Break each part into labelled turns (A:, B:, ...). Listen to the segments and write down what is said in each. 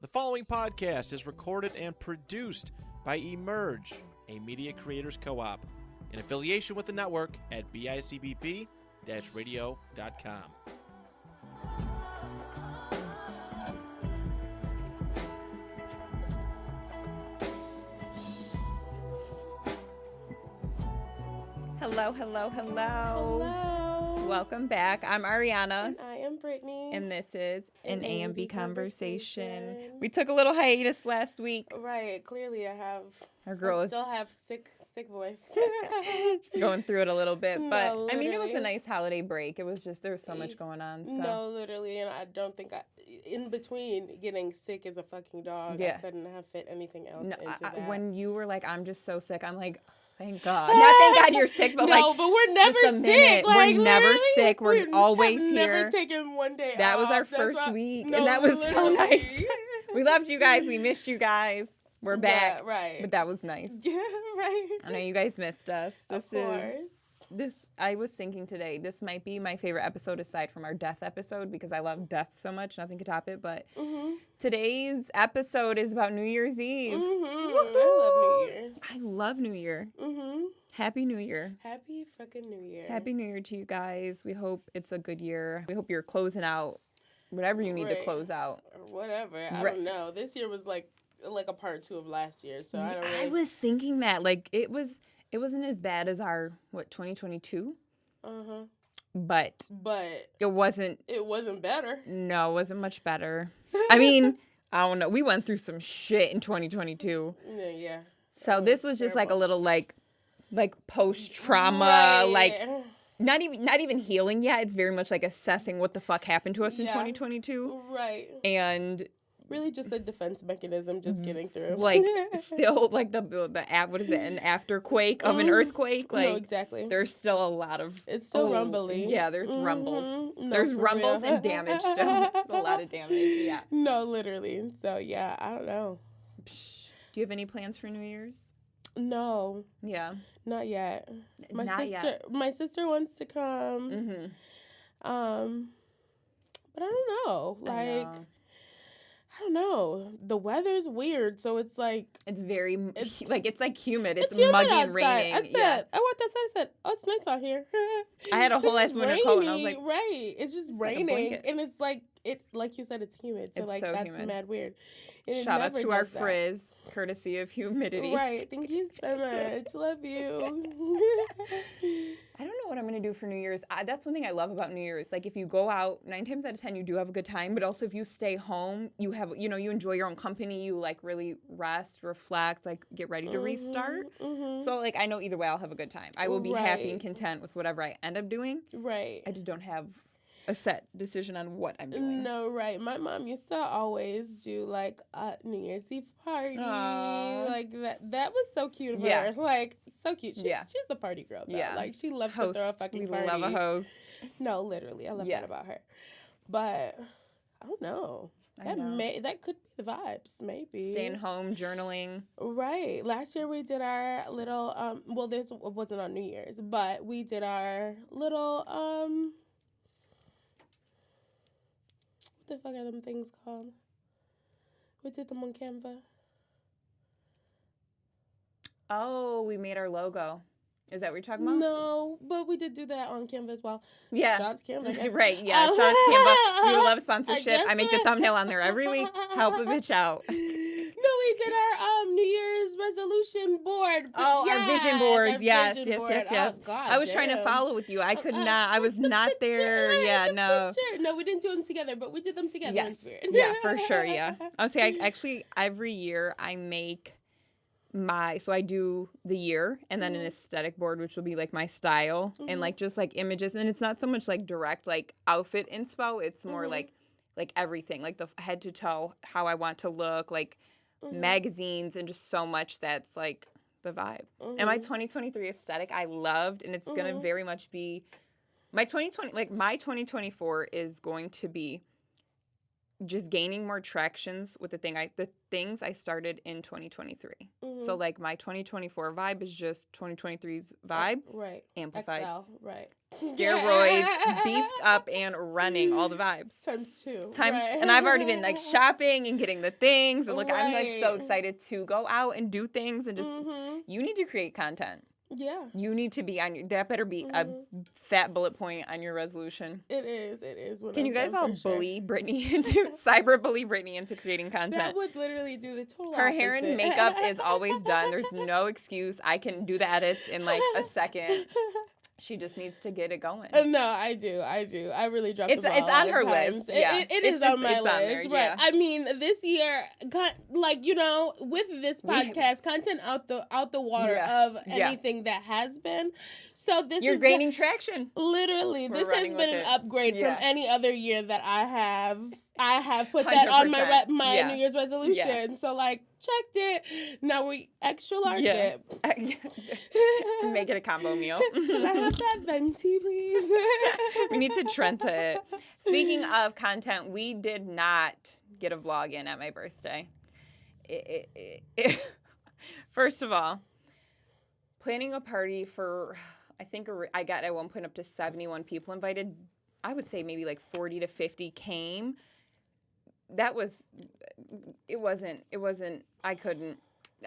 A: The following podcast is recorded and produced by Emerge, a media creators co-op, in affiliation with the network at bicbp-radio.com.
B: Hello. Welcome back. I'm Ariana.
C: And I am Brittany.
B: And this is an A&B conversation. We took a little hiatus last week.
C: Right. Clearly I have.
B: Our girl
C: still have sick voice.
B: She's going through it a little bit. But,
C: No,
B: I mean, it was a
C: literally.
B: nice holiday break. It was just, there was so much going on. So.
C: No, literally. And I don't think in between getting sick as a fucking dog, I couldn't have fit anything else into that.
B: When you were like, I'm just so sick, I'm like, thank God. Not thank God you're sick, but
C: no, but we're never
B: just a
C: sick.
B: minute.
C: Like,
B: we're never sick. We're always here.
C: Never taken one day
B: That
C: off.
B: was our
C: That's
B: first week,
C: no,
B: and that was so
C: literally.
B: nice. We loved you guys. We missed you guys. We're back.
C: Yeah, right.
B: But that was nice.
C: Yeah, right.
B: I know you guys missed us.
C: Of course.
B: I was thinking today, this might be my favorite episode aside from our death episode because I love death so much. Nothing could top it. But today's episode is about New Year's Eve.
C: I love New Year's.
B: I love New Year. Happy New Year.
C: Happy fucking New Year.
B: Happy New Year to you guys. We hope it's a good year. We hope you're closing out whatever you need to close out.
C: Or whatever. I don't know. This year was like a part 2 of last year, so I don't really...
B: I was thinking that. Like, it wasn't as bad as our, 2022?
C: Uh-huh.
B: But it wasn't...
C: It wasn't better.
B: No, it wasn't much better. I mean, I don't know. We went through some shit in 2022.
C: Yeah.
B: So this was just like a little like post-trauma,
C: right.
B: like not even healing yet. It's very much like assessing what the fuck happened to us in 2022.
C: Right.
B: And
C: really just a defense mechanism, just getting through.
B: Like still like the what is it, an afterquake of an earthquake? Like
C: no, exactly.
B: There's still a lot of
C: it's still rumbly.
B: Yeah, there's rumbles.
C: No,
B: there's rumbles
C: real.
B: and damage still. There's a lot of damage. Yeah.
C: No, literally. So yeah, I don't know.
B: Do you have any plans for New Year's?
C: No.
B: Yeah.
C: Not yet. My sister wants to come. But I don't know. I don't know. The weather's weird, so it's like
B: it's humid. It's
C: humid
B: muggy
C: outside.
B: and raining.
C: I walked outside. I said, "Oh, it's nice out here."
B: I had a whole ass winter coat, and I was like,
C: "Right, it's just raining, and it's like like you said, it's humid. So
B: it's
C: that's
B: humid.
C: mad weird." And
B: shout out to our frizz, courtesy of humidity.
C: Right. Thank you so much. Love you.
B: I don't know what I'm going to do for New Year's. That's one thing I love about New Year's. Like, if you go out, 9 times out of 10, you do have a good time. But also, if you stay home, you have, you enjoy your own company. You, like, really rest, reflect, like, get ready to restart. So, like, I know either way I'll have a good time. I will be happy and content with whatever I end up doing.
C: Right.
B: I just don't have a set decision on what I'm doing.
C: No, right. My mom used to always do like a New Year's Eve party.
B: Aww.
C: Like that was so cute of her. Like so cute. She's the party girl though. Yeah. Like she loves to throw a fucking party.
B: We love a host.
C: No, literally. I love that about her. But I don't know. That could be the vibes, maybe.
B: Staying home, journaling.
C: Right. Last year we did our little this wasn't on New Year's, but we did our little what the fuck are them things called? We did them on Canva. Oh,
B: we made our logo. Is that what you're talking about?
C: No, but we did do that on Canva as well.
B: Yeah.
C: Shout out to Canva, I guess.
B: Right, yeah. Shout out to Canva. We would love sponsorship. I make the thumbnail on there every week. Help a bitch out.
C: No, we did our New Year's resolution board.
B: Oh, our vision boards. Yes.
C: Oh, God,
B: I was trying to follow with you. I could not. I was not there. Yeah, no.
C: No, we didn't do them together, but we did them together.
B: Yes. Yeah, for sure, yeah. I'll say, actually, every year I make so I do the year and then an aesthetic board, which will be like my style and like just like images. And it's not so much like direct like outfit inspo. It's more like everything, like the head to toe, how I want to look, like magazines and just so much that's like the vibe. And my 2023 aesthetic I loved, and it's going to very much be my 2024 is going to be just gaining more tractions with the things I started in 2023. So like my 2024 vibe is just 2023's vibe,
C: right?
B: Amplified,
C: XL, right?
B: Steroids, beefed up, and running all the vibes
C: times two,
B: and I've already been like shopping and getting the things, and look, I'm like so excited to go out and do things and just you need to create content.
C: Yeah.
B: You need to be on that better be a fat bullet point on your resolution.
C: It is.
B: Can you guys all bully Brittany into cyberbully Brittany into creating content?
C: That would literally do the total
B: Her
C: opposite.
B: hair and makeup is always done. There's no excuse. I can do the edits in like a second. She just needs to get it going.
C: No, I do. I really dropped the ball.
B: It's on her list. Yeah.
C: It is on my list.
B: There,
C: right.
B: Yeah.
C: I mean, this year, like, you know, with this podcast, content out the water of anything that has been. So
B: You're gaining traction.
C: Literally, this has been an upgrade from any other year that I have put that on my New Year's resolution. Yeah. So like, checked it. Now we extra large it.
B: Make it a combo meal.
C: Can I have that venti, please?
B: We need to Trenta it. Speaking of content, we did not get a vlog in at my birthday. First of all, planning a party for, I think I got at one point up to 71 people invited. I would say maybe like 40 to 50 came. It wasn't, I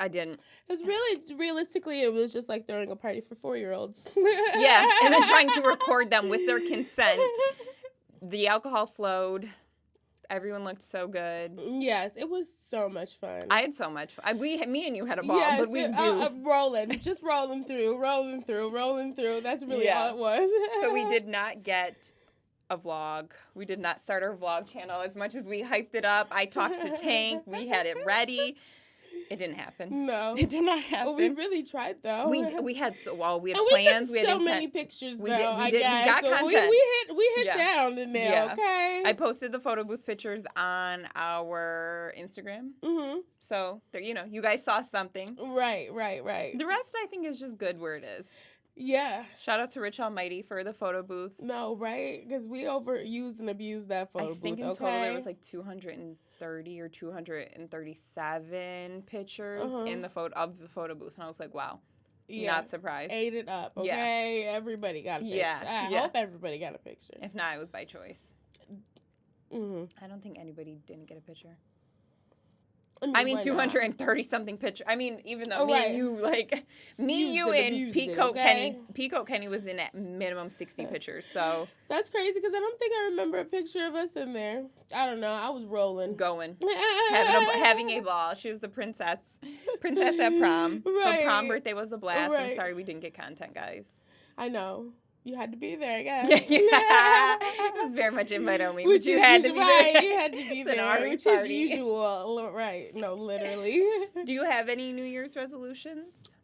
B: didn't.
C: It's really, realistically, it was just like throwing a party for 4-year-olds.
B: Yeah, and then trying to record them with their consent. The alcohol flowed. Everyone looked so good.
C: Yes, it was so much fun.
B: I had so much fun. Me and you had a ball, but we
C: just rolling through. That's really all it was.
B: So we did not get a vlog. We did not start our vlog channel as much as we hyped it up. I talked to Tank. We had it ready. It didn't happen.
C: No,
B: it did not happen.
C: Well, we really tried though.
B: We had we had
C: and
B: plans.
C: We had many pictures.
B: We
C: though,
B: did. We got
C: so
B: content.
C: We hit that on the nail.
B: Yeah.
C: Okay.
B: I posted the photo booth pictures on our Instagram.
C: Mm-hmm.
B: So you guys saw something.
C: Right.
B: The rest, I think, is just good where it is.
C: Yeah.
B: Shout out to Rich Almighty for the photo booth.
C: No, right? Because we overused and abused that photo booth.
B: I think in total there was like 230 or 237 pictures in the photo booth, and I was like, wow. Yeah. Not surprised.
C: Ate it up. Okay. Yeah. Everybody got a picture. I hope everybody got a picture.
B: If not, it was by choice.
C: Mm-hmm.
B: I don't think anybody didn't get a picture.
C: No,
B: I mean, 230 something pictures. I mean, even though me and you, and Peacoat Kenny was in at minimum 60 pictures. So
C: that's crazy because I don't think I remember a picture of us in there. I don't know. I was rolling,
B: going, having a ball. She was the princess at prom.
C: Right.
B: Her prom birthday was a blast. Right. I'm sorry we didn't get content, guys.
C: I know. You had to be there, I guess.
B: It was very much invite only, but you had to be there.
C: You had to be there, which is usual. Right. No, literally.
B: Do you have any New Year's resolutions?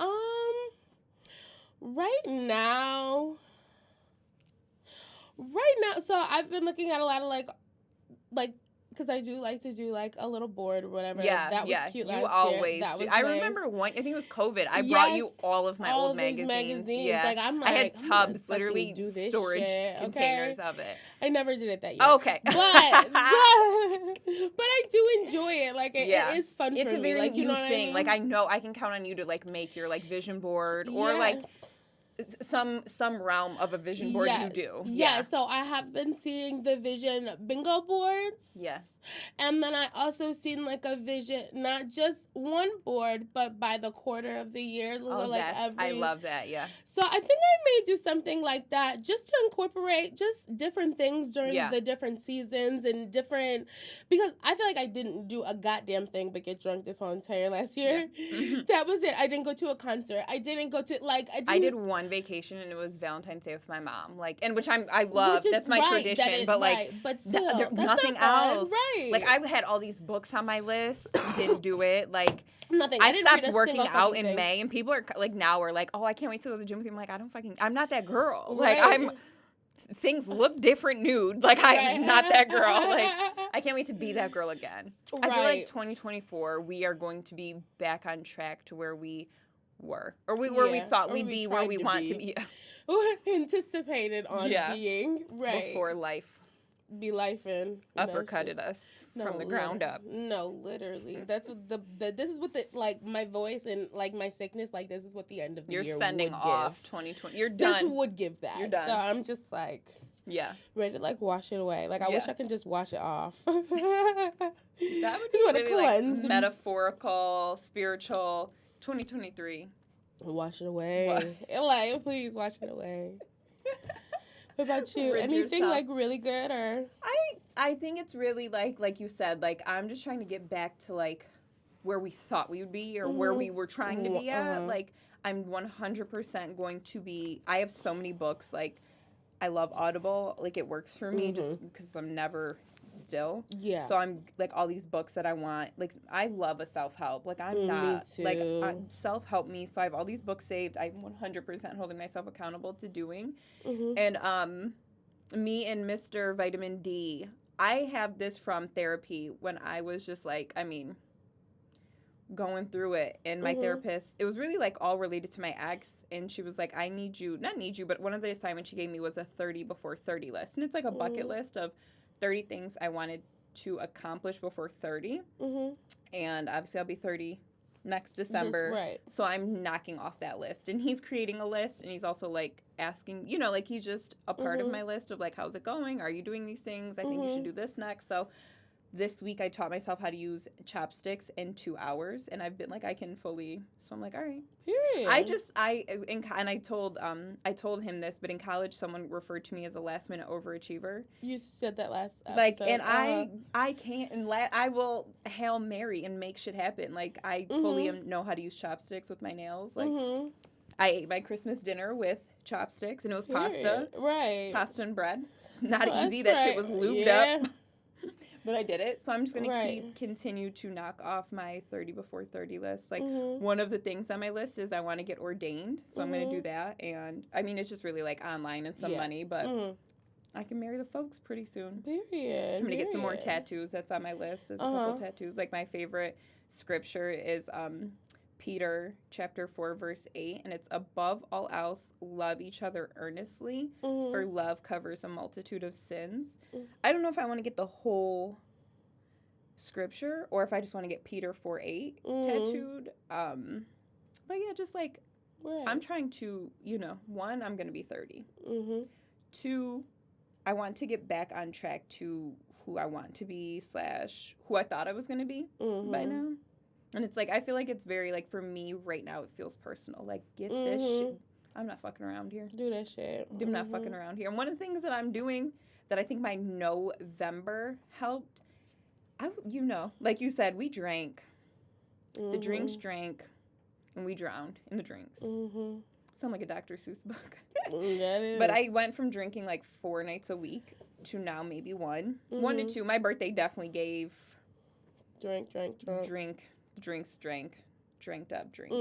C: Right now, so I've been looking at a lot of like, because I do like to do like a little board or whatever.
B: Yeah,
C: that was cute last year.
B: You always do. I remember one. I think it was COVID. I brought you all of my old magazines. Yeah,
C: like,
B: I had tubs, literally storage containers of it.
C: I never did it that year.
B: Okay,
C: but I do enjoy it. Like it is fun.
B: It's
C: for
B: a very
C: me. Like,
B: new
C: you know
B: thing.
C: What I mean?
B: Like I know I can count on you to like make your like vision board or like some realm of a vision board you do.
C: Yeah, so I have been seeing the vision bingo boards.
B: Yes.
C: And then I also seen like a vision, not just one board, but by the quarter of the year.
B: I love that, yeah.
C: So I think I may do something like that just to incorporate just different things during the different seasons and different, because I feel like I didn't do a goddamn thing but get drunk this whole entire last year. Yeah. That was it. I didn't go to a concert. I didn't go to I
B: did one vacation and it was Valentine's Day with my mom, like, and which I love. That's my tradition, but like,
C: but still,
B: nothing else.
C: Right.
B: Like I had all these books on my list, didn't do it. Like
C: nothing.
B: I stopped working out in May, and people are like oh, I can't wait to go to the gym with you. I'm like, I'm not that girl.
C: Right.
B: Like things look different nude. Like I'm not that girl. Like I can't wait to be that girl again. Right. I feel like 2024 we are going to be back on track to where we were, or where we thought we'd be, where we want to be.
C: Anticipated on being right
B: before life
C: be lifing.
B: Uppercutted us from the ground up.
C: No, literally. That's what this is what like my voice and like my sickness, like this is what the end of the year
B: You're sending off 2020. You're done.
C: This would give that.
B: You're done.
C: So I'm just like,
B: yeah,
C: ready to like wash it away. Like I wish I could just wash it off.
B: That would be really like metaphorical, spiritual. 2023.
C: Wash it away. Like, please wash it away. What about you? Anything like really good or?
B: I think it's really like you said, like I'm just trying to get back to like where we thought we would be or where we were trying to be at. Like I'm 100% going to be. I have so many books. Like I love Audible. Like it works for me just because I'm never still. Yeah. So I'm like all these books that I want. Like I love a self-help. Like I'm not like self-help me. So I have all these books saved. I'm 100% holding myself accountable to doing. And me and Mr. Vitamin D. I have this from therapy when I was just like, I mean, going through it, and my therapist, it was really like all related to my ex, and she was like, I need you, not need you, but one of the assignments she gave me was a 30 before 30 list, and it's like a bucket list of 30 things I wanted to accomplish before 30, and obviously I'll be 30 next December, right? So I'm knocking off that list, and he's creating a list, and he's also like asking, you know, like he's just a part of my list of like, how's it going? Are you doing these things? I think you should do this next. So this week I taught myself how to use chopsticks in 2 hours, and I've been like, I can fully. So I'm like, all right. Period. I told him this, but in college someone referred to me as a last minute overachiever. You said that last episode. Like, and I can't, and I will Hail Mary and make shit happen. Like I fully know how to use chopsticks with my nails. Like I ate my Christmas dinner with chopsticks, and it was pasta. Right. Pasta and bread. Not easy. That shit was lubed up. But I did it, so I'm just going to continue to knock off my 30 before 30 list. Like, one of the things on my list is I want to get ordained, so I'm going to do that. And, I mean, it's just really, like, online and some money, but I can marry the folks pretty soon. Period. I'm going to get some more tattoos. That's on my list. There's a couple tattoos. Like, my favorite scripture is Peter chapter 4, verse 8, and it's above all else, love each other earnestly, for love covers a multitude of sins. I don't know if I want to get the whole scripture or if I just want to get Peter 4:8 tattooed. But yeah, just like I'm trying to, you know, 1, I'm going to be 30. 2, I want to get back on track to who I want to be / who I thought I was going to be by now. And it's like, I feel like it's very, like, for me right now, it feels personal. Like, get this shit. I'm not fucking around here. Do that shit. I'm not fucking around here. And one of the things that I'm doing that I think my November helped, you know, like you said, we drank. The drinks drank, and we drowned in the drinks. Sound like a Dr. Seuss book. That is. But I went from drinking, like, 4 nights a week to now maybe 1. 1 to 2. My birthday definitely gave... Drank. Dranked up drinks.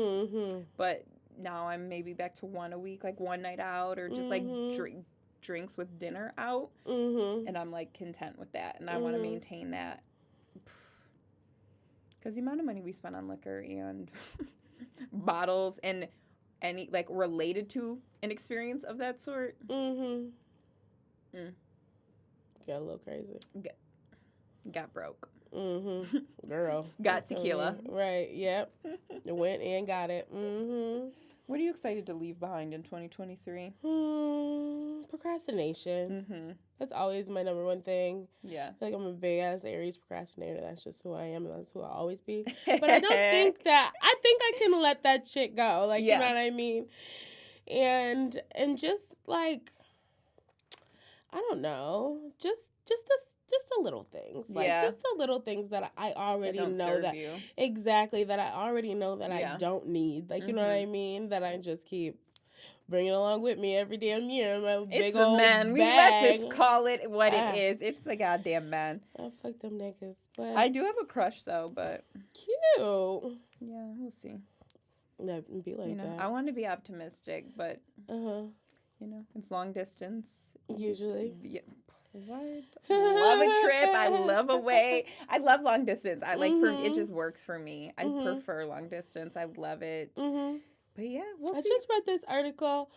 B: But now I'm maybe back to 1 a week, like 1 night out, or just like drinks with dinner out. And I'm like content with that, and I want to maintain that. Because the amount of money we spend on liquor and bottles and any like related to an experience of that sort. Got a little crazy. Got broke. Girl. Got tequila. Right, yep. Went and got it. What are you excited to leave behind in 2023? Procrastination. That's always my number one thing. Yeah. I feel like I'm a big-ass Aries procrastinator. That's just who I am, and that's who I'll always be. But I don't think that... I think I can let that shit go. Like, you know what I mean? And just, like... I don't know. Just the little things. Like, just the little things that I already know that... You. Exactly. That I already know that I don't need. Like, you know what I mean? That I just keep bringing along with me every damn year. My big old man. Let's just call it what it is. It's a goddamn man. Oh, fuck them niggas. But I do have a crush, though, but... Cute. Yeah, we'll see. No, be like that. I want to be optimistic, but... You know, it's long distance. Usually. Yeah. What? Love a trip. I love away. I love long distance. I like for it just works for me. I prefer long distance. I love it. But yeah, we'll see. I just read this article.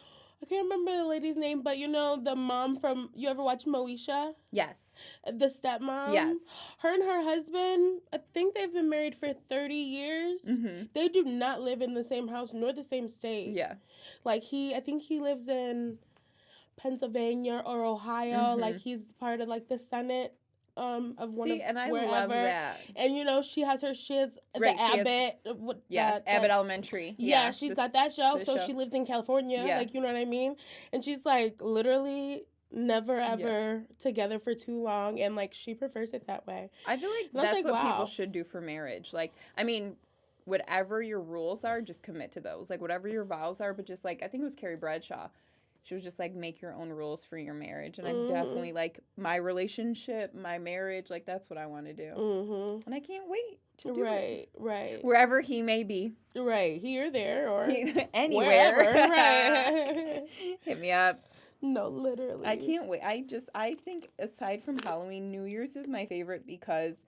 B: I can't remember the lady's name, but you know the mom from, you ever watch Moesha? Yes.
C: The stepmom.
B: Yes.
C: Her and her husband, I think they've been married for 30 years. Mm-hmm. They do not live in the same house nor the same state.
B: Yeah.
C: Like, I think he lives in Pennsylvania or Ohio. Mm-hmm. Like, he's part of, like, the Senate. Of one of
B: and I
C: wherever.
B: love that.
C: And she has
B: right,
C: the Abbott.
B: Abbott Elementary.
C: Yeah, she's got that show. So she lives in California. Yeah. Like, you know what I mean? And she's like literally never ever together for too long, and like she prefers it that way.
B: I feel like that's what people should do for marriage. Like, I mean, whatever your rules are, just commit to those. Like, whatever your vows are, but just like, I think it was Carrie Bradshaw. She was just like, make your own rules for your marriage. And I'm definitely like, my relationship, my marriage, like, that's what I want to do. Mm-hmm. And I can't wait to do it. Right. Wherever he may be.
C: Right. Here, there, or
B: anywhere.
C: Wherever. Right.
B: Hit me up.
C: No, literally.
B: I can't wait. I think aside from Halloween, New Year's is my favorite because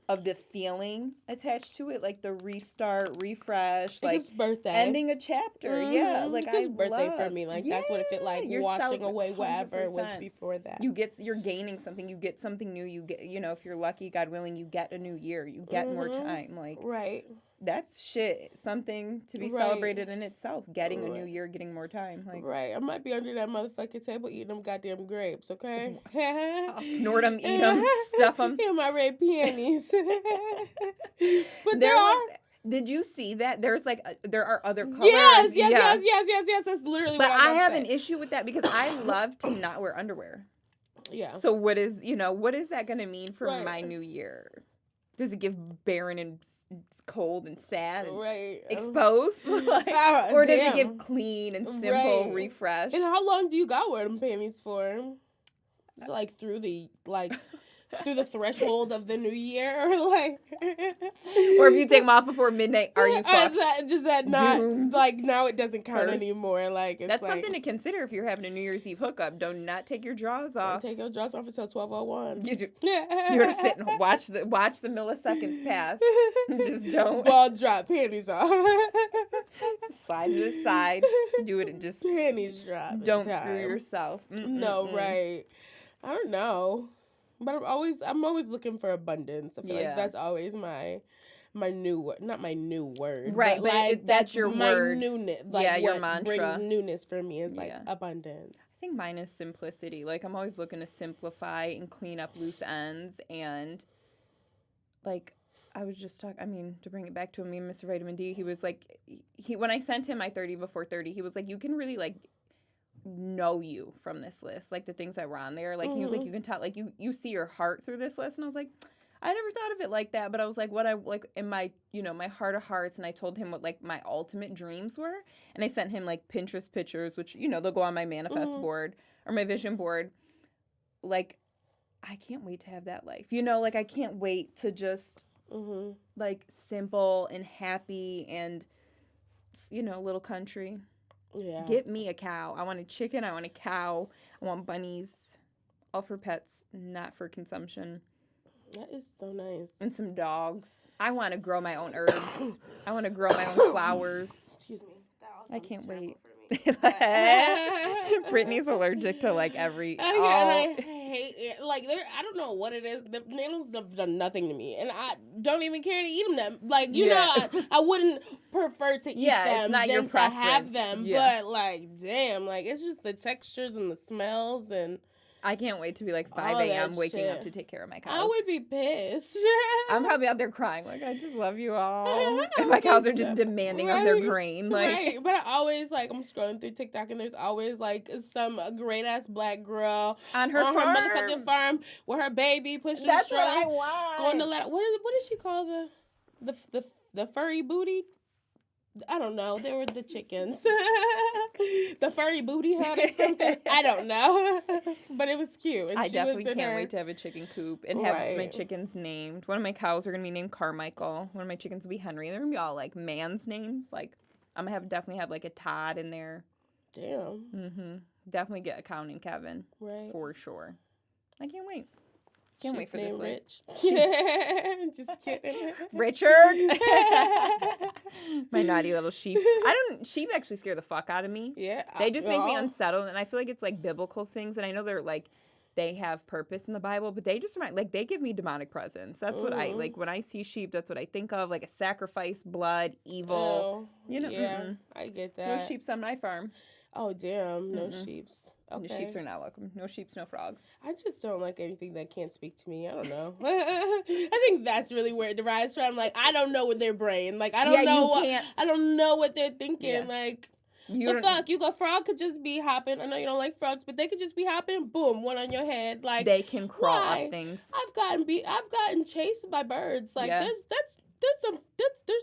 B: of the feeling attached to it, like the restart, refresh, like
C: it's birthday,
B: ending a chapter. Mm-hmm. Yeah, like
C: it's birthday for me. Like that's what it felt like. You're washing away whatever was before that.
B: You're gaining something. You get something new. You get, if you're lucky, God willing, you get a new year. You get more time. Like that's shit. Something to be celebrated in itself. Getting a new year, getting more time. Like
C: I might be under that motherfucking table eating them goddamn grapes. Okay,
B: I'll snort them, eat them, stuff them.
C: In my red panties. But
B: did you see that? There's like there are other colors.
C: Yes. That's literally.
B: But
C: what I
B: have an issue with that because I love to not wear underwear.
C: Yeah.
B: So what is that going to mean for my new year? Does it give barren and cold and sad and exposed? Or does it give clean and simple refresh?
C: And how long do you got wear them panties for? Is it like through the threshold of the new year, or
B: if you take them off before midnight, are you fucked?
C: Does that not doomed? Like now it doesn't count anymore? Like
B: that's something to consider if you're having a New Year's Eve hookup. Do not take your drawers off.
C: Don't take your drawers off until 12:01.
B: You're to sit and watch the milliseconds pass. Just don't
C: ball drop panties off.
B: Slide to the side. Do it. Just
C: panties drop.
B: Don't screw yourself.
C: No, right. I don't know. But I'm always looking for abundance. I feel like that's always my new, not my new word.
B: Right, but
C: like,
B: that's your
C: my
B: word.
C: Newness. Like
B: your
C: what
B: mantra.
C: Brings newness for me is like abundance.
B: I think mine is simplicity. Like I'm always looking to simplify and clean up loose ends. And like I was just talking, to bring it back to me and Mr. Vitamin D, he was like, when I sent him my 30 before 30, he was like, you can really like know you from this list, like the things that were on there, like he was like, you can tell, like you see your heart through this list. And I was like, I never thought of it like that, but I was like, what I like in my my heart of hearts, and I told him what like my ultimate dreams were, and I sent him like Pinterest pictures, which they'll go on my manifest board or my vision board. Like I can't wait to have that life, like I can't wait to just like simple and happy and little country.
C: Yeah.
B: Get me a cow. I want a chicken. I want a cow. I want bunnies. All for pets, not for consumption.
C: That is so nice.
B: And some dogs. I want to grow my own herbs. I want to grow my own flowers.
C: Excuse me.
B: I can't wait. Brittany's allergic to like every.
C: And I hate it. Like I don't know what it is. The nails have done nothing to me, and I don't even care to eat them. Like I wouldn't prefer to eat them
B: it's not
C: than
B: your
C: to
B: preference.
C: have them. Yeah. But like, damn, like it's just the textures and the smells and.
B: I can't wait to be like 5 a.m. waking up to take care of my cows.
C: I would be pissed.
B: I'm probably out there crying like, I just love you all. And my cows are just demanding of their grain. Like.
C: Right, but I always like, I'm scrolling through TikTok and there's always like some great ass black girl
B: on her
C: motherfucking farm with her baby pushing the stroller.
B: That's what I want.
C: Going to what did she call the furry booty? I don't know. They were the chickens. The furry booty hut or something. I don't know. But it was cute. And
B: I definitely can't wait to have a chicken coop and have my chickens named. One of my cows are going to be named Carmichael. One of my chickens will be Henry. They're going to be all like man's names. Like I'm going to definitely have like a Todd in there.
C: Damn.
B: Mm-hmm. Definitely get a cow named Kevin.
C: Right.
B: For sure. I can't wait. Can't wait for this.
C: Rich. Just kidding.
B: Richard. My naughty little sheep. Sheep actually scare the fuck out of me.
C: Yeah.
B: They just make me unsettled, and I feel like it's like biblical things, and I know they have purpose in the Bible, but they just remind, like, they give me demonic presence. That's what I, like, when I see sheep, that's what I think of, like a sacrifice, blood, evil. You know,
C: yeah, I get that.
B: No sheeps on my farm.
C: Oh, damn, no sheeps. Okay.
B: The sheeps are not welcome. No sheeps, no frogs.
C: I just don't like anything that can't speak to me. I don't know. I think that's really where it derives from. Like, I don't know what their brain. Like, I don't know I don't know what they're thinking. Yeah. Like, a frog could just be hopping. I know you don't like frogs, but they could just be hopping. Boom, one on your head. Like,
B: they can crawl up things.
C: I've gotten chased by birds. Like, there's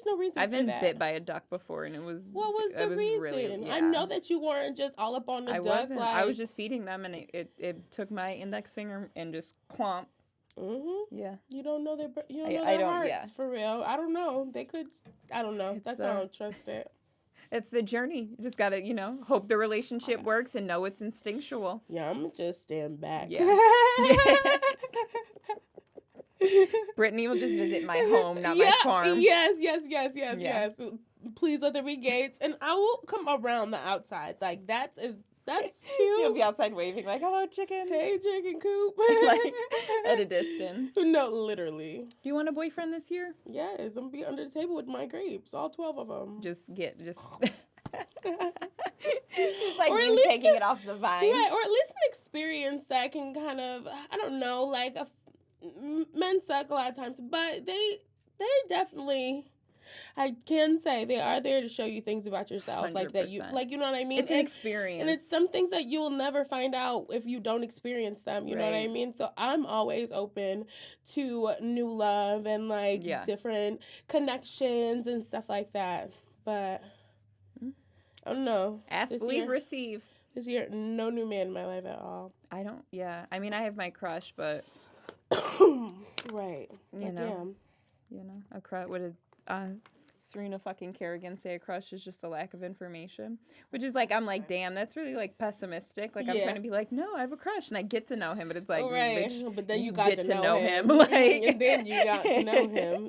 C: no reason.
B: I've been bit by a duck before, and it was.
C: What was the reason? Really, I know that you weren't just all up on the duck.
B: Wasn't. I was just feeding them, and it took my index finger and just clomp. Yeah.
C: You don't know their hearts for real. I don't know. They could. I don't know. That's why I don't trust it.
B: It's the journey. You just gotta, hope the relationship works and know it's instinctual.
C: Yeah, I'm gonna just stand back.
B: Yeah. Brittany will just visit my home, not my farm.
C: Yes. Please let there be gates, and I will come around the outside. Like, that's cute.
B: You'll be outside waving like, "Hello, chicken."
C: Hey, chicken coop.
B: Like, at a distance.
C: No, literally.
B: Do you want a boyfriend this year?
C: Yes, I'm gonna be under the table with my grapes, all 12 of them.
B: Like, or you taking it off the vine.
C: Right, or at least an experience that can kind of, I don't know, like, men suck a lot of times, but they're definitely, I can say they are there to show you things about yourself.
B: 100%.
C: Like that you know what I mean?
B: It's an experience.
C: And it's some things that you will never find out if you don't experience them. You know what I mean? So I'm always open to new love and like different connections and stuff like that. But I don't know.
B: Ask, believe, receive.
C: This year, no new man in my life at all.
B: I don't, I mean, I have my crush, but.
C: Right.
B: A crush. What did Serena fucking Kerrigan say? A crush is just a lack of information, which is like, I'm like, damn, that's really like pessimistic. Like, I'm trying to be like, no, I have a crush and I get to know him, but it's like, bitch,
C: but then you got to know him.
B: Like,
C: and then you got to know him.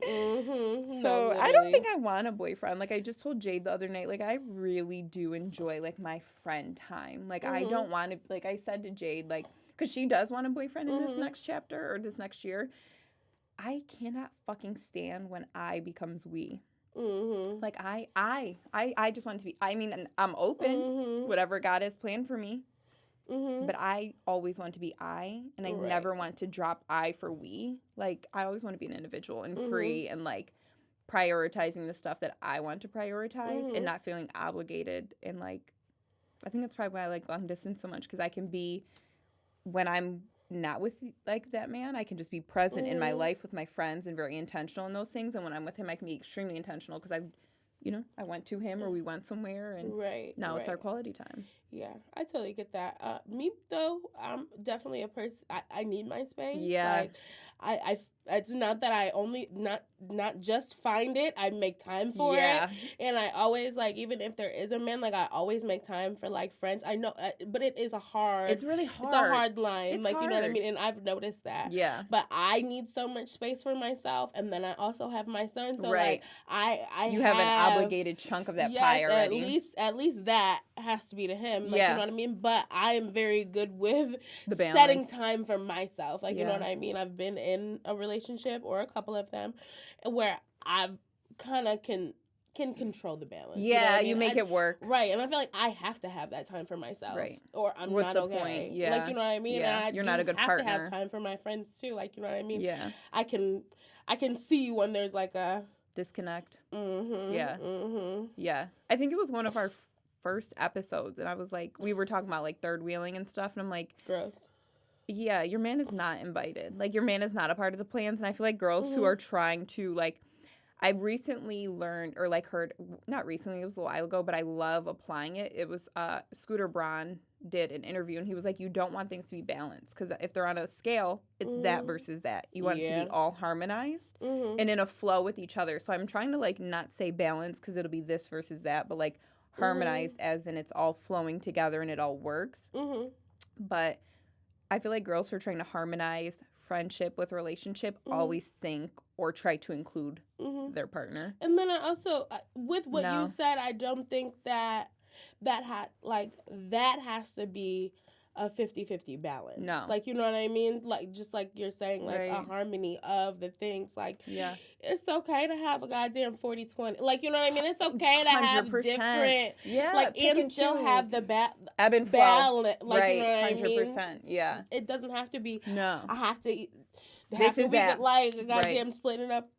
B: So I don't think I want a boyfriend. Like, I just told Jade the other night, like, I really do enjoy like my friend time. Like, I don't want to, like I said to Jade, like, because she does want a boyfriend in this next chapter or this next year. I cannot fucking stand when I becomes we. Like, I just want to be, I mean, I'm open, whatever God has planned for me. But I always want to be I, and I never want to drop I for we. Like, I always want to be an individual and free and, like, prioritizing the stuff that I want to prioritize and not feeling obligated. And, like, I think that's probably why I like long distance so much, because I can be, when I'm not with like that man, I can just be present in my life with my friends and very intentional in those things. And when I'm with him, I can be extremely intentional because I went to him or we went somewhere and now it's our quality time.
C: Yeah, I totally get that. Me though, I'm definitely a person. I need my space.
B: Yeah,
C: like, I it's not that I only not just find it. I make time for it, and I always like, even if there is a man, like I always make time for like friends. I know, but it is
B: It's really hard.
C: It's a hard line.
B: It's
C: like
B: hard.
C: You know what I mean. And I've noticed that.
B: Yeah.
C: But I need so much space for myself, and then I also have my son. So
B: like
C: I
B: have an obligated chunk of that pie already.
C: At least that has to be to him. Like, you know what I mean. But I am very good with
B: the
C: setting time for myself. Like, you know what I mean? I've been in a relationship or a couple of them where I've kind of can control the balance.
B: Yeah,
C: you know what I mean?
B: You make it work.
C: Right. And I feel like I have to have that time for myself.
B: Right.
C: Or I'm
B: What's
C: not
B: the
C: okay.
B: point? Yeah.
C: Like, you know what I mean?
B: Yeah.
C: And
B: You're not a good partner.
C: I have to have time for my friends too. Like, you know what I mean?
B: Yeah.
C: I can see when there's like a
B: disconnect. Yeah. Yeah. I think it was one of our first episodes, and I was like, we were talking about like third wheeling and stuff, and I'm like,
C: gross.
B: Yeah, your man is not invited. Like, your man is not a part of the plans. And I feel like girls who are trying to, like, I recently learned, or like heard, not recently, it was a while ago, but I love applying it. It was Scooter Braun did an interview, and he was like, you don't want things to be balanced, because if they're on a scale, it's that versus that. You want it to be all harmonized and in a flow with each other. So I'm trying to, like, not say balance, because it'll be this versus that, but, like, harmonized as in it's all flowing together and it all works. But I feel like girls who are trying to harmonize friendship with relationship always think or try to include their partner.
C: And then I also, with what you said, I don't think that has to be a 50-50 balance.
B: No.
C: Like, you know what I mean? Like, just like you're saying, like,
B: right.
C: a harmony of the things. Like,
B: yeah.
C: It's okay to have a goddamn 40-20. Like, you know what I mean? It's okay to have
B: 100%.
C: different,
B: yeah,
C: like, and still
B: choose.
C: have the
B: ebb and flow.
C: balance. Like,
B: right.
C: you know what
B: 100%.
C: I mean?
B: Yeah.
C: It doesn't have to be,
B: no.
C: I have to eat.
B: This is that.
C: Like, a goddamn splitting up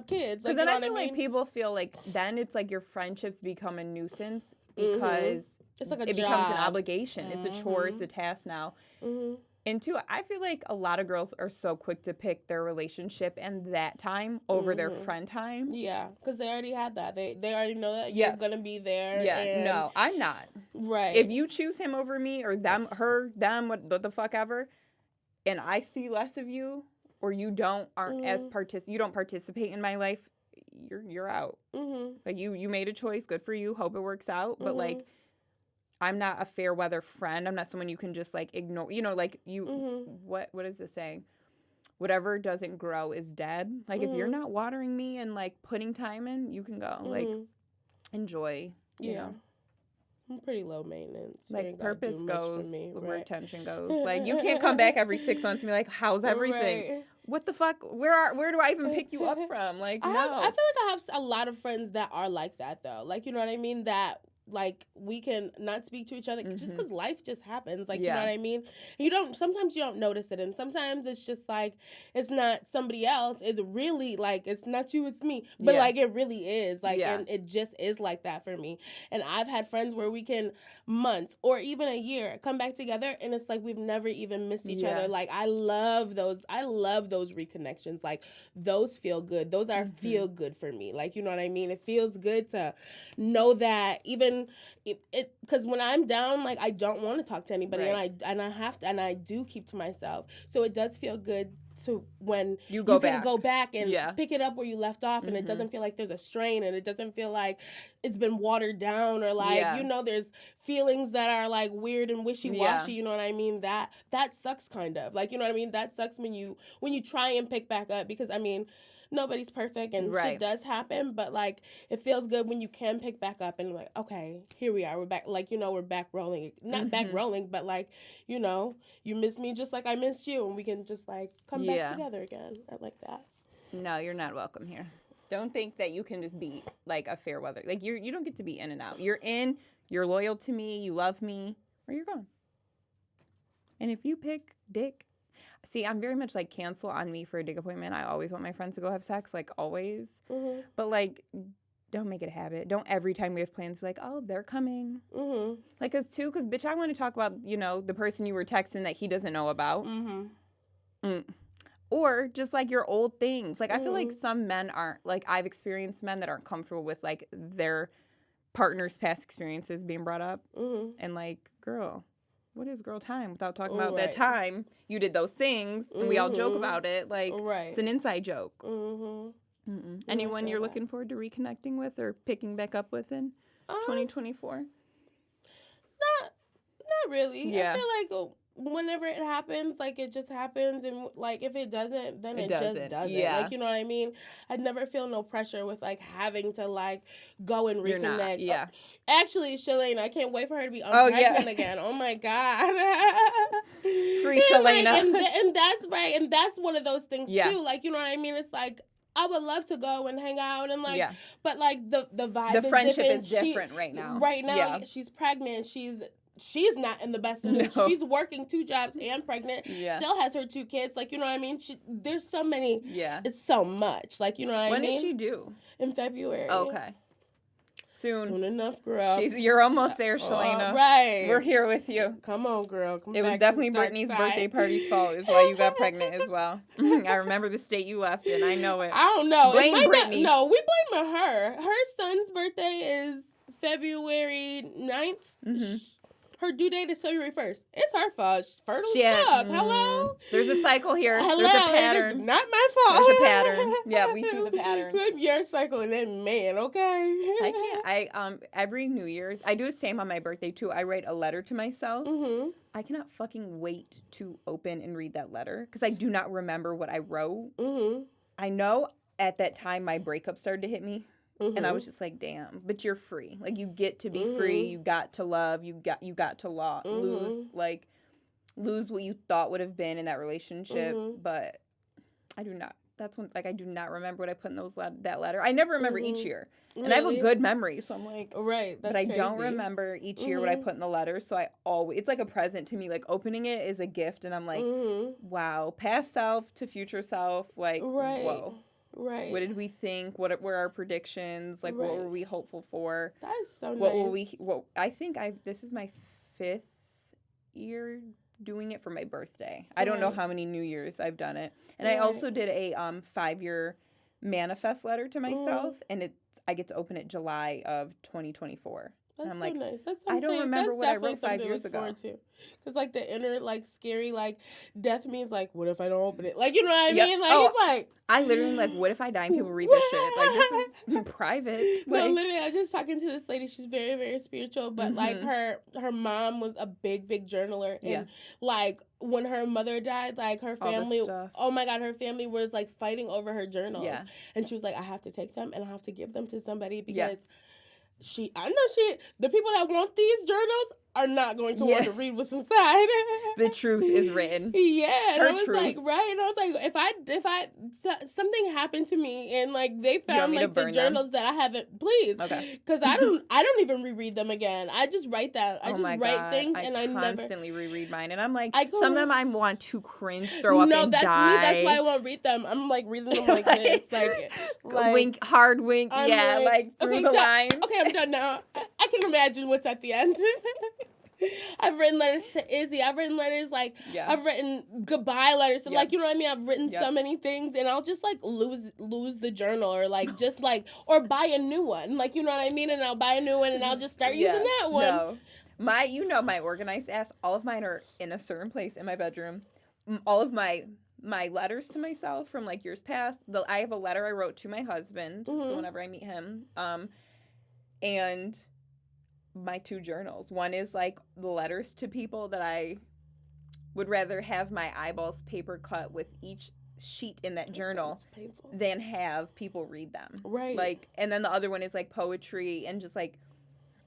C: kids. Like,
B: then
C: you know
B: I feel
C: what I mean?
B: like people feel like then it's like your friendships become a nuisance because
C: it's like
B: it becomes an obligation. It's a chore. It's a task now. And two, I feel like a lot of girls are so quick to pick their relationship and that time over their friend time.
C: Yeah, because they already had that. They already know that you're going to be there.
B: Yeah,
C: and
B: no, I'm not.
C: Right.
B: If you choose him over me or them, her, them, what the fuck ever, and I see less of you or you aren't as you don't participate in my life, you're out. Like you made a choice. Good for you. Hope it works out. But like, I'm not a fair weather friend. I'm not someone you can just like ignore. You know, like you. What is this saying? Whatever doesn't grow is dead. Like if you're not watering me and like putting time in, you can go. Like enjoy. You know.
C: I'm pretty low maintenance.
B: Like purpose goes where
C: right?
B: attention goes. Like you can't come back every 6 months and be like, "How's everything?" Right. What the fuck? Where do I even pick you up from? Like no.
C: I feel like I have a lot of friends that are like that though. Like you know what I mean? That like we can not speak to each other just because life just happens. Like you know what I mean? Sometimes you don't notice it, and sometimes it's just like it's not somebody else. It's really like it's not you, it's me. But like it really is. Like and it just is like that for me. And I've had friends where we can months or even a year come back together, and it's like we've never even missed each other. Like I love those reconnections. Like those feel good. Those are feel good for me. Like you know what I mean? It feels good to know that even because when I'm down, like I don't want to talk to anybody, and I have to, and I do keep to myself. So it does feel good to when you can go back and pick it up where you left off, and it doesn't feel like there's a strain, and it doesn't feel like it's been watered down, or like there's feelings that are like weird and wishy-washy. You know what I mean? That sucks kind of. Like you know what I mean? That sucks when you try and pick back up, because I mean, nobody's perfect and shit does happen, but like it feels good when you can pick back up and like, okay, here we are, we're back, like, we're back rolling, not back rolling, but like, you miss me just like I missed you, and we can just like come back together again. I like that.
B: No, you're not welcome here. Don't think that you can just be like a fair weather. Like you don't get to be in and out. You're in, you're loyal to me, you love me, or you're gone. And if you pick dick, see, I'm very much like cancel on me for a dick appointment. I always want my friends to go have sex, like always. But like, don't make it a habit. Don't every time we have plans be like, oh, they're coming. Like, because bitch, I want to talk about, the person you were texting that he doesn't know about. Or just like your old things. Like, I feel like some men aren't, like, I've experienced men that aren't comfortable with like their partner's past experiences being brought up. And like, girl, what is girl time without talking about that time you did those things and we all joke about it? Like, it's an inside joke. Anyone you're looking forward to reconnecting with or picking back up with in 2024?
C: Not really. I feel like whenever it happens, like it just happens, and like if it doesn't, then it just doesn't. Like you know what I mean? I'd never feel no pressure with like having to like go and reconnect. Actually, Shalane, I can't wait for her to be pregnant again. Oh my God.
B: Free Shalane.
C: Like, and that's right, and that's one of those things too. Like you know what I mean? It's like I would love to go and hang out and like, but like the vibe,
B: the friendship is different right now.
C: Right now, she's pregnant. She's not in the best of moods. She's working 2 jobs and pregnant. Still has her 2 kids. Like, you know what I mean? There's so many. It's so much. Like, you know what I mean?
B: When is she due?
C: In February.
B: Okay. Soon
C: enough, girl.
B: You're almost there, Shalana.
C: Right.
B: We're here with you.
C: Come on, girl.
B: It was definitely Brittany's birthday party's fault is why you got pregnant as well. I remember the state you left in. I know it.
C: I don't know.
B: Blame Brittany.
C: No, we blame her. Her son's birthday is February 9th. Her due date is February 1st. It's her fault. She's fertile as fuck. Hello?
B: There's a cycle here.
C: Hello?
B: There's a pattern.
C: It's not my fault.
B: There's a pattern. Yeah, we see the pattern.
C: Your cycle and then man, okay?
B: I can't. Every New Year's, I do the same on my birthday too. I write a letter to myself. I cannot fucking wait to open and read that letter because I do not remember what I wrote. I know at that time my breakup started to hit me. And I was just like, damn, but you're free. Like, you get to be free. You got to love. You got to lose what you thought would have been in that relationship. But I do not. That's when, like, I do not remember what I put in that letter. I never remember each year. And I have a good memory, so I'm like,
C: that's
B: but I
C: crazy.
B: don't remember each year what I put in the letter. So it's like a present to me. Like, opening it is a gift, and I'm like, wow, past self to future self, like, whoa.
C: Right.
B: What did we think? What were our predictions? Like, what were we hopeful for?
C: That is so
B: what
C: nice.
B: I think this is my 5th year doing it for my birthday. I don't know how many New Years I've done it. And I also did a 5-year manifest letter to myself, and I get to open it July of 2024.
C: That's
B: I'm
C: so
B: like,
C: nice. That's
B: I don't remember what I wrote 5 years ago.
C: Because, like, the inner, like, scary, like, death means, like, what if I don't open it? Like, you know what I mean? Like, it's like...
B: I literally, like, what if I die and people read this shit? Like, this is private.
C: No, literally, I was just talking to this lady. She's very, very spiritual. But, like, her mom was a big, big journaler. And, like, when her mother died, like, her family... Oh, my God, her family was, like, fighting over her journals. Yeah. And she was like, I have to take them and I have to give them to somebody because... the people that want these journals are not going to want to read what's inside.
B: The truth is written.
C: Yeah, and I was like, right, and I was like, if I something happened to me and like they found like the journals that I haven't, please, because I don't even reread them again. I just write that. I just write things, and I
B: constantly reread mine, and I'm like, some of them I want to cringe, throw up, and die.
C: No, that's me. That's why I won't read them. I'm like reading them like this, like
B: wink, hard wink, like through the lines.
C: Okay, I'm done now. I can imagine what's at the end. I've written letters to Izzy. I've written letters I've written goodbye letters. And, like, you know what I mean? I've written so many things, and I'll just like lose the journal or like just like or buy a new one. Like, you know what I mean? And I'll buy a new one and I'll just start using that one.
B: No. My organized ass, all of mine are in a certain place in my bedroom. All of my letters to myself from like years past. I have a letter I wrote to my husband, so whenever I meet him, and my 2 journals. One is like the letters to people that I would rather have my eyeballs paper cut with each sheet in that journal than have people read them. Right. Like, and then the other one is like poetry and just like,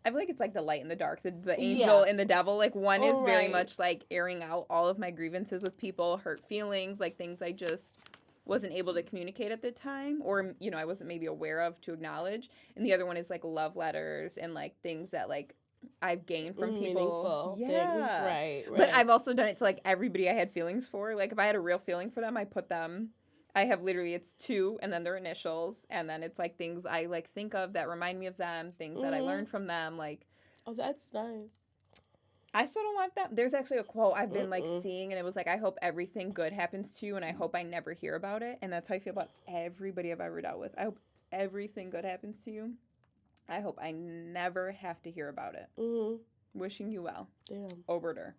B: I feel like it's like the light and the dark, the angel and the devil. Like, one is very much like airing out all of my grievances with people, hurt feelings, like things I just wasn't able to communicate at the time, or, you know, I wasn't maybe aware of to acknowledge. And the other one is like love letters and like things that like I've gained from people.
C: Things, right.
B: But I've also done it to like everybody I had feelings for. Like, if I had a real feeling for them, I put them. I have literally, it's 2 and then their initials, and then it's like things I like think of that remind me of them, things that I learned from them. Like,
C: oh, that's nice.
B: I still don't want that. There's actually a quote I've been like seeing, and it was like, I hope everything good happens to you, and I hope I never hear about it. And that's how I feel about everybody I've ever dealt with. I hope everything good happens to you. I hope I never have to hear about it. Wishing you well. Damn. Oberter.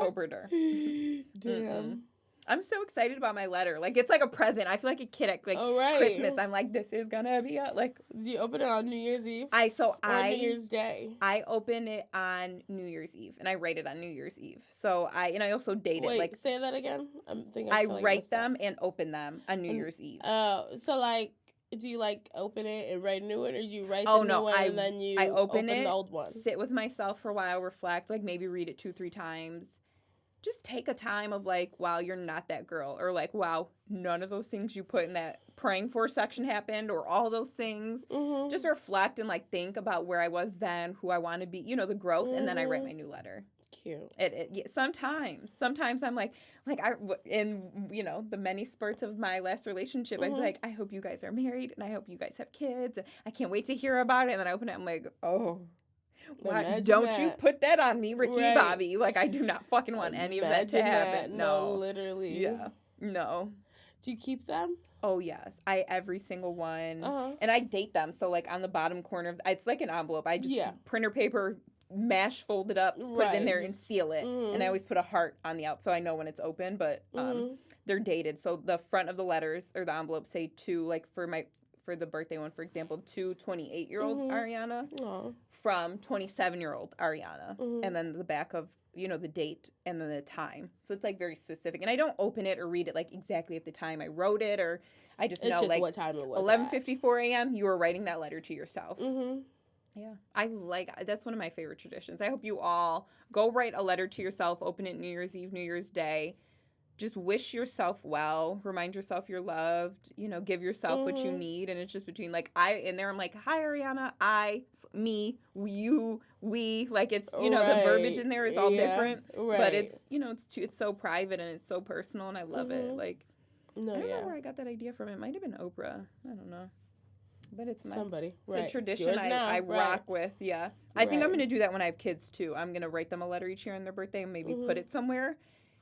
B: Oberter.
C: Damn.
B: I'm so excited about my letter. Like, it's like a present. I feel like a kid at like Christmas. I'm like, this is gonna be like.
C: Do you open it on New Year's Eve?
B: Or
C: New Year's Day.
B: I open it on New Year's Eve, and I write it on New Year's Eve. So I also date it. Like,
C: say that again.
B: I write them and open them on New Year's Eve.
C: Oh, so like. Do you like open it and write a new one, or do you write the new one and then you open the old one?
B: Sit with myself for a while, reflect, like maybe read it 2-3 times. Just take a time of like, wow, you're not that girl, or like, wow, none of those things you put in that praying for section happened, or all those things. Just reflect and like think about where I was then, who I want to be, you know, the growth, and then I write my new letter. Cute. Sometimes I'm like in, you know, the many spurts of my last relationship, I'd be like, I hope you guys are married, and I hope you guys have kids, and I can't wait to hear about it. And then I open it, I'm like, oh, don't you put that on me, Ricky Bobby. Like, I do not fucking want any of that to happen. No,
C: literally.
B: Yeah. No.
C: Do you keep them?
B: Oh, yes. Every single one. And I date them. So, like, on the bottom corner, it's like an envelope. I just printer paper, mash, fold it up, put it in there, and seal it. And I always put a heart on the out so I know when it's open. But they're dated. So the front of the letters or the envelope say to, like, for for the birthday one, for example, to 28-year-old Ariana
C: Aww.
B: from 27-year-old Ariana. And then the back of, the date and then the time. So it's like very specific. And I don't open it or read it like exactly at the time I wrote it, or I just know like
C: what time it was.
B: 11:54 a.m. you were writing that letter to yourself.
C: Yeah.
B: That's one of my favorite traditions. I hope you all go write a letter to yourself, open it New Year's Eve, New Year's Day. Just wish yourself well, remind yourself you're loved, give yourself what you need. And it's just between I'm like, hi, Ariana, I, me, you, we, like it's, the verbiage in there is all different, but it's, it's so private and it's so personal and I love it. Like, I don't know where I got that idea from. It might've been Oprah. I don't know. But it's somebody. It's a tradition I rock with. Yeah. I think I'm going to do that when I have kids too. I'm going to write them a letter each year on their birthday and maybe put it somewhere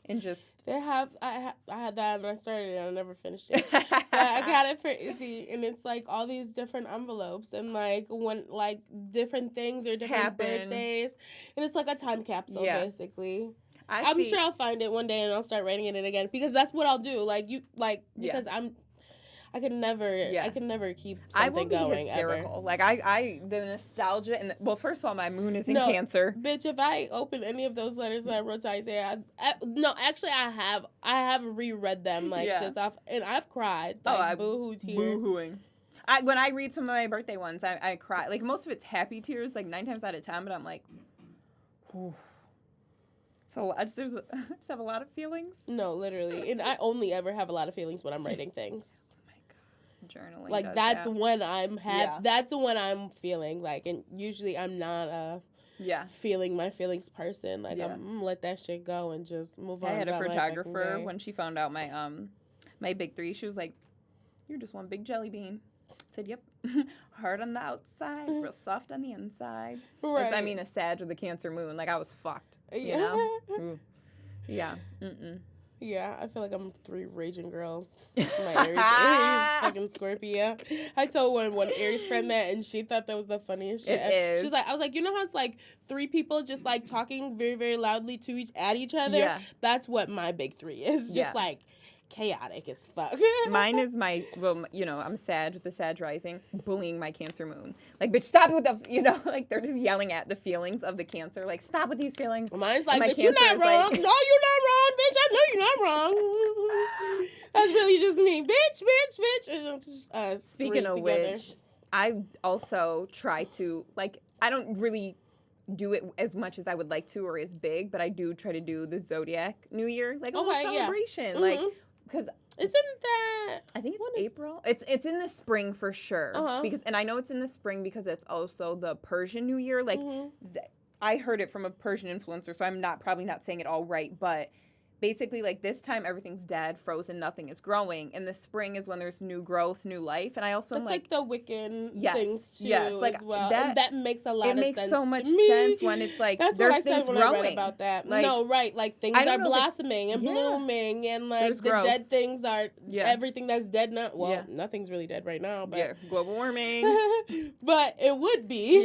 B: and just.
C: I had that and I started it and I never finished it. But I got it for Izzy and it's like all these different envelopes and like when like different things or different birthdays. And it's like a time capsule basically. I'm sure I'll find it one day and I'll start writing it in again because that's what I'll do. Because I can never keep something going. I will be hysterical.
B: Ever. The nostalgia and first of all, my moon is in Cancer.
C: Bitch, if I open any of those letters that I wrote to Isaiah, I have reread them just off, and I've cried boo-hoo tears.
B: Boo-hooing. When I read some of my birthday ones, I cry. Like most of it's happy tears, like 9 times out of 10. But I'm like, whew. So I just have a lot of feelings.
C: No, literally, and I only ever have a lot of feelings when I'm writing things.
B: Journaling
C: like that's when that's when I'm feeling like, and usually I'm not a feeling my feelings person. Like I'm let that shit go and just move on.
B: I had a photographer when she found out my big 3. She was like, "You're just one big jelly bean." I said, "Yep, hard on the outside, real soft on the inside." Right. A Sag with a Cancer moon. Like I was fucked. You know? Yeah.
C: Yeah, I feel like I'm 3 raging girls. My Aries, fucking Scorpio. I told one Aries friend that, and she thought that was the funniest shit.
B: It is.
C: She's like, I was like, you know how it's like 3 people just like talking very, very loudly at each other? Yeah. That's what my big 3 is. Just like chaotic as fuck.
B: Mine is I'm Sag with the Sag rising, bullying my Cancer moon. Like, bitch, stop with those, like they're just yelling at the feelings of the Cancer. Like, stop with these feelings.
C: Mine's like, but you're not wrong. Like, no, you're not wrong, bitch. I know you're not wrong. That's really just me. Bitch. And it's just
B: speaking of which, I also try to, I don't really do it as much as I would like to or as big, but I do try to do the Zodiac New Year, like a little celebration. Like, because
C: isn't that?
B: I think it's April. It's in the spring for sure. And I know it's in the spring because it's also the Persian New Year. Like, I heard it from a Persian influencer, so I'm probably not saying it all right, but basically, like, this time everything's dead, frozen, nothing is growing. And the spring is when there's new growth, new life. And I also
C: am like the Wiccan things, too,
B: like,
C: as well. That makes a lot of sense.
B: It makes so much sense when it's like,
C: that's
B: there's
C: what I
B: things
C: said when
B: growing.
C: I read about that. Like, no, right. Like, things are blossoming and blooming. And, like, there's the growth. Dead things are everything that's dead now. Well, nothing's really dead right now. But
B: global warming.
C: But it would be.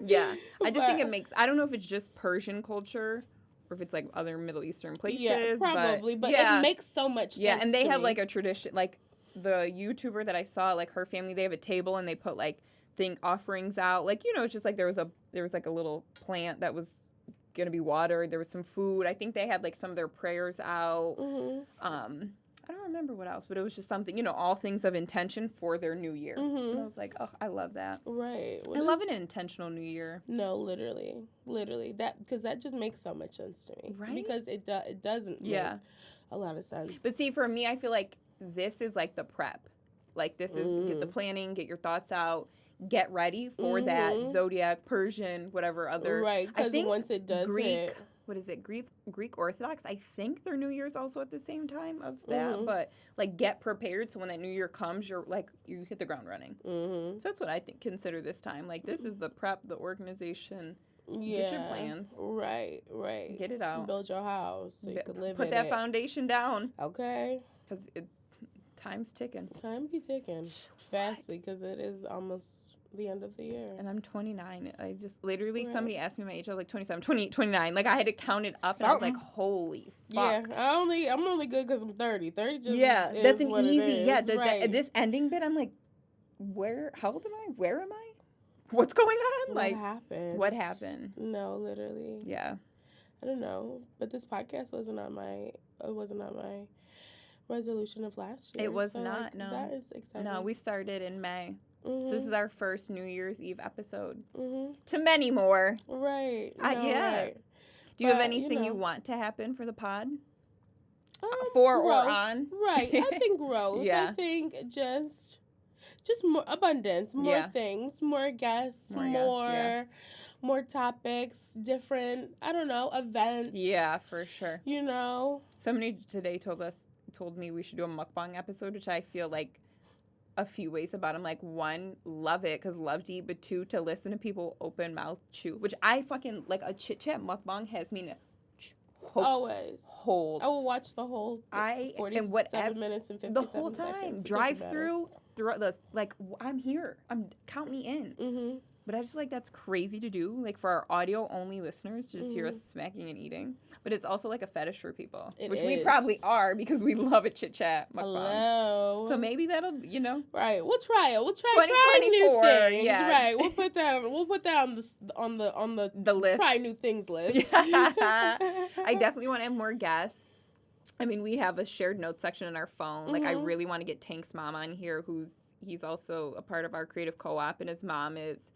B: Yeah. I just think it makes, I don't know if it's just Persian culture, or if it's like other Middle Eastern places.
C: Yeah, probably. But it makes so much sense.
B: Yeah, and they have like a tradition, like the YouTuber that I saw, like her family, they have a table and they put like offerings out. Like, it's just like there was like a little plant that was gonna be watered. There was some food. I think they had like some of their prayers out. I don't remember what else, but it was just something, all things of intention for their new year. And I was like, oh, I love that.
C: Right.
B: I love an intentional new year.
C: No, literally. That, because that just makes so much sense to me.
B: Right?
C: Because it doesn't make a lot of sense.
B: But see, for me, I feel like this is like the prep. Like, this is get the planning, get your thoughts out, get ready for that Zodiac, Persian, whatever other.
C: Right, because once it does hit.
B: What is it? Greek Orthodox. I think their New Year's also at the same time of that. But like, get prepared so when that New Year comes, you're like, you hit the ground running. So that's what I consider this time. Like, this is the prep, the organization. Get your plans.
C: Right.
B: Get it out.
C: Build your house so you can live.
B: Put that foundation down.
C: Okay.
B: Because time's ticking.
C: Time be ticking fastly because it is almost the end of the year.
B: And I'm 29. I just literally somebody asked me my age. I was like 27, 28, 29. Like, I had to count it up and I was like, holy fuck.
C: Yeah, I'm only good because I'm 30. 30 just
B: that's an easy.
C: Right.
B: This ending bit, I'm like, how old am I? Where am I? What's going on?
C: What
B: What happened?
C: No, literally.
B: Yeah.
C: I don't know. But this podcast wasn't on my resolution of last year.
B: It was not, no.
C: That is exciting.
B: No, we started in May.
C: Mm-hmm.
B: So this is our first New Year's Eve episode.
C: Mm-hmm.
B: To many more.
C: Right.
B: Yeah.
C: Right.
B: Do you have anything you want to happen for the pod?
C: Growth.
B: Or on?
C: Right. I think growth.
B: Yeah.
C: I think just more abundance, more things, more guests, more topics, different, I don't know, events.
B: Yeah, for sure.
C: You know?
B: Somebody today told me we should do a mukbang episode, which I feel like a few ways about. I'm like, one, love it because love to eat, but two, to listen to people open mouth chew, which I fucking like. A chit chat mukbang has me
C: always
B: hold.
C: I will watch the whole 47 minutes and 57
B: the whole time
C: seconds.
B: drive through the I'm here. Count me in.
C: Mm-hmm.
B: But I just feel like that's crazy to do, like for our audio-only listeners to just hear us smacking and eating. But it's also like a fetish for people, which we probably are because we love a chit-chat mukbang.
C: Hello.
B: So maybe that'll,
C: Right, we'll try it. We'll try new things.
B: Yeah.
C: Right, we'll put that on the
B: list.
C: Try new things list.
B: I definitely want to have more guests. I mean, we have a shared notes section in our phone. Like, I really want to get Tank's mom on here, he's also a part of our creative co-op, and his mom is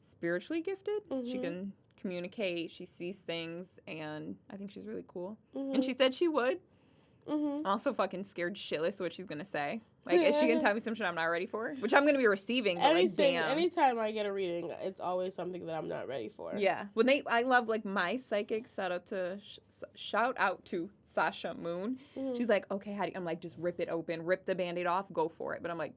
B: spiritually gifted. She can communicate, she sees things, and I think she's really cool. And she said she would. I'm also fucking scared shitless what she's gonna say. Like, is she gonna tell me some shit I'm not ready for? Which I'm gonna be receiving, but
C: anytime I get a reading, it's always something that I'm not ready for.
B: Yeah. I love, like, my psychic, shout out to Sasha Moon. She's like, okay, I'm like, just rip it open, rip the Band-Aid off, go for it. But I'm like,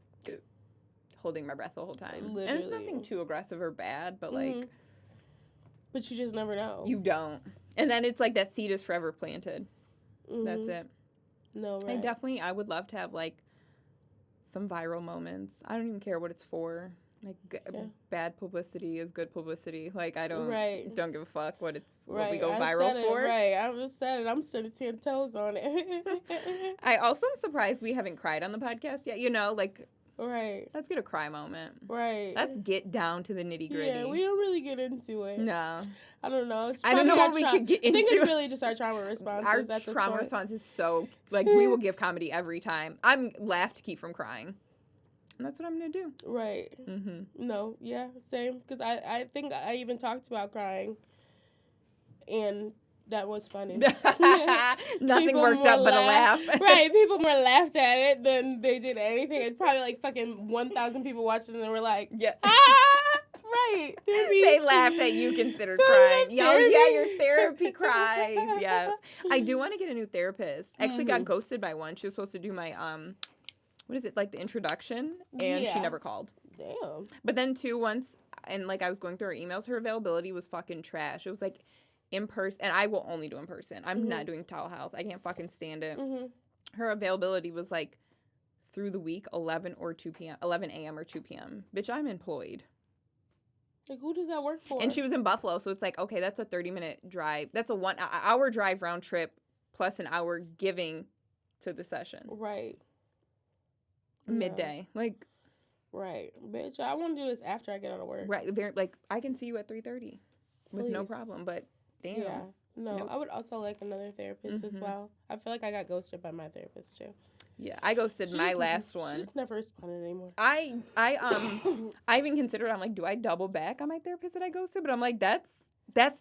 B: holding my breath the whole time.
C: Literally.
B: And it's nothing too aggressive or bad, but like...
C: But you just never know.
B: You don't. And then it's like that seed is forever planted. That's it.
C: No, right.
B: I would love to have like some viral moments. I don't even care what it's for. Like bad publicity is good publicity. Like I don't give a fuck what we go viral for.
C: Right. I just said it. I'm still 10 toes on it.
B: I also am surprised we haven't cried on the podcast yet.
C: Right.
B: Let's get a cry moment.
C: Right.
B: Let's get down to the nitty gritty.
C: Yeah, we don't really get into it.
B: No.
C: I don't know.
B: I don't know what we could get into.
C: I think it's really just our trauma responses.
B: Our trauma response is so, like, we will give comedy every time. I'm laugh to keep from crying. And that's what I'm going to do.
C: Right. No, yeah, same. Because I think I even talked about crying. And... that was funny.
B: Nothing worked up but a laugh.
C: Right. People more laughed at it than they did anything. It's probably like fucking 1,000 people watched it and they were like, right.
B: They laughed at you considered crying. Your therapy cries. Yes. I do want to get a new therapist. I actually got ghosted by one. She was supposed to do my, what is it, like the introduction? And she never called.
C: Damn.
B: But then once, and like I was going through her emails, her availability was fucking trash. It was like, in person, and I will only do in person. I'm not doing telehealth. I can't fucking stand it. Her availability was like through the week 11 a.m. or 2 p.m. Bitch, I'm employed.
C: Like, who does that work for?
B: And she was in Buffalo, so it's like, okay, that's a 30-minute drive. That's a 1 hour drive round trip plus an hour giving to the session.
C: Right.
B: Midday.
C: No.
B: Like.
C: Right. Bitch, I want to do this after I get out of work.
B: Right. Like, I can see you at 3:30 with no problem, but. Damn.
C: Yeah. No, I would also like another therapist as well. I feel like I got ghosted by my therapist too.
B: Yeah, I ghosted my last one.
C: She just never responded anymore.
B: I even considered, I'm like, do I double back on my therapist that I ghosted? But I'm like, that's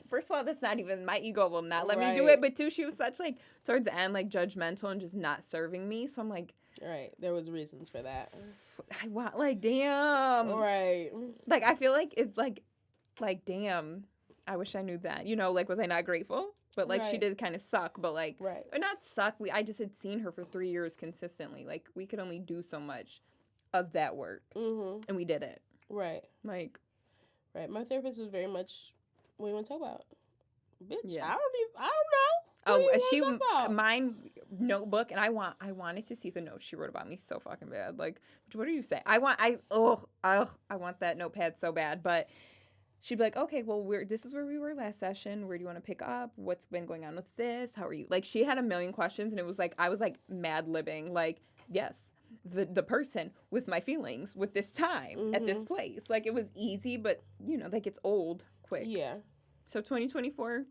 B: first of all, that's not even, my ego will not let me do it. But two, she was such like, towards the end, like judgmental and just not serving me. So I'm like.
C: Right. There was reasons for that.
B: I want, like, damn.
C: Right.
B: Like, I feel like it's like, damn. I wish I knew that. Like, was I not grateful? But, like, she did kind of suck. But, like, or not suck. I just had seen her for 3 years consistently. Like, we could only do so much of that work. And we did it.
C: Right.
B: Like.
C: Right. My therapist was very much, what do you want to talk about? Bitch,
B: yeah.
C: I don't know.
B: Mine notebook, and I wanted to see the notes she wrote about me so fucking bad. Like, what do you say? I want that notepad so bad. But. She'd be like, okay, well, this is where we were last session. Where do you want to pick up? What's been going on with this? How are you? Like, she had a million questions, and it was like, I was like mad libbing. Like, yes, the person with my feelings with this time at this place. Like, it was easy, but, that gets old quick.
C: Yeah.
B: So 2024,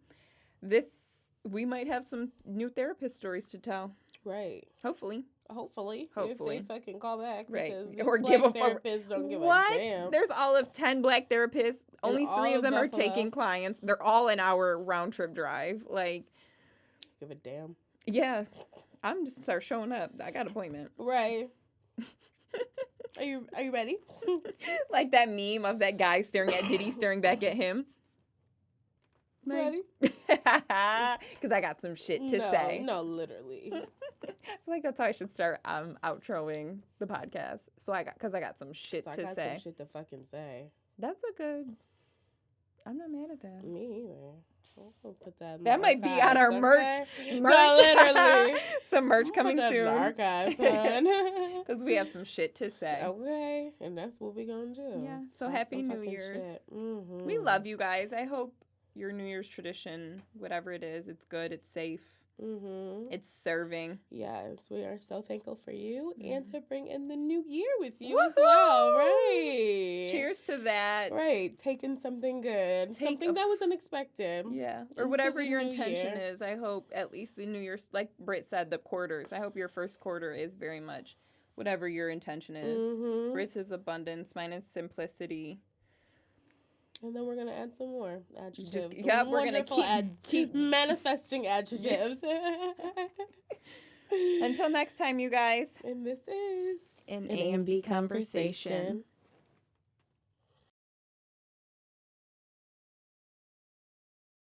B: we might have some new therapist stories to tell.
C: Right.
B: Hopefully.
C: If they fucking call back.
B: Right.
C: Because
B: Or
C: black therapists don't give a damn.
B: There's all of 10 black therapists. Only 3 of them are
C: Buffalo.
B: taking clients. They're all an hour round trip drive. Like,
C: give a damn.
B: Yeah. I'm just start showing up. I got an appointment.
C: Right. Are you ready?
B: Like that meme of that guy staring at Diddy staring back at him.
C: Ready?
B: Because I got some shit to say.
C: No, literally.
B: I feel like that's how I should start outroing the podcast. Because I got some shit to say.
C: I got some shit to fucking say.
B: That's a good. I'm not mad at that.
C: Me either. We'll put that in
B: that might be on our merch.
C: No, literally.
B: Some merch coming
C: soon.
B: soon.
C: Archives, son.
B: Because we have some shit to say.
C: Okay, and that's what we're gonna do.
B: Yeah. So happy New Year's. We love you guys. I hope your New Year's tradition, whatever it is, it's good. It's safe. It's serving.
C: Yes, we are so thankful for you and to bring in the new year with you as well. Right.
B: Cheers to that.
C: Right. Taking something good. Something that was unexpected.
B: Yeah. Or whatever your intention is. I hope at least the New Year's, like Britt said, the quarters. I hope your first quarter is very much whatever your intention is. Britt's is abundance. Mine is simplicity.
C: And then we're going to add some more adjectives.
B: We're going to keep
C: manifesting adjectives.
B: Until next time, you guys.
C: And this is
B: an A&B conversation.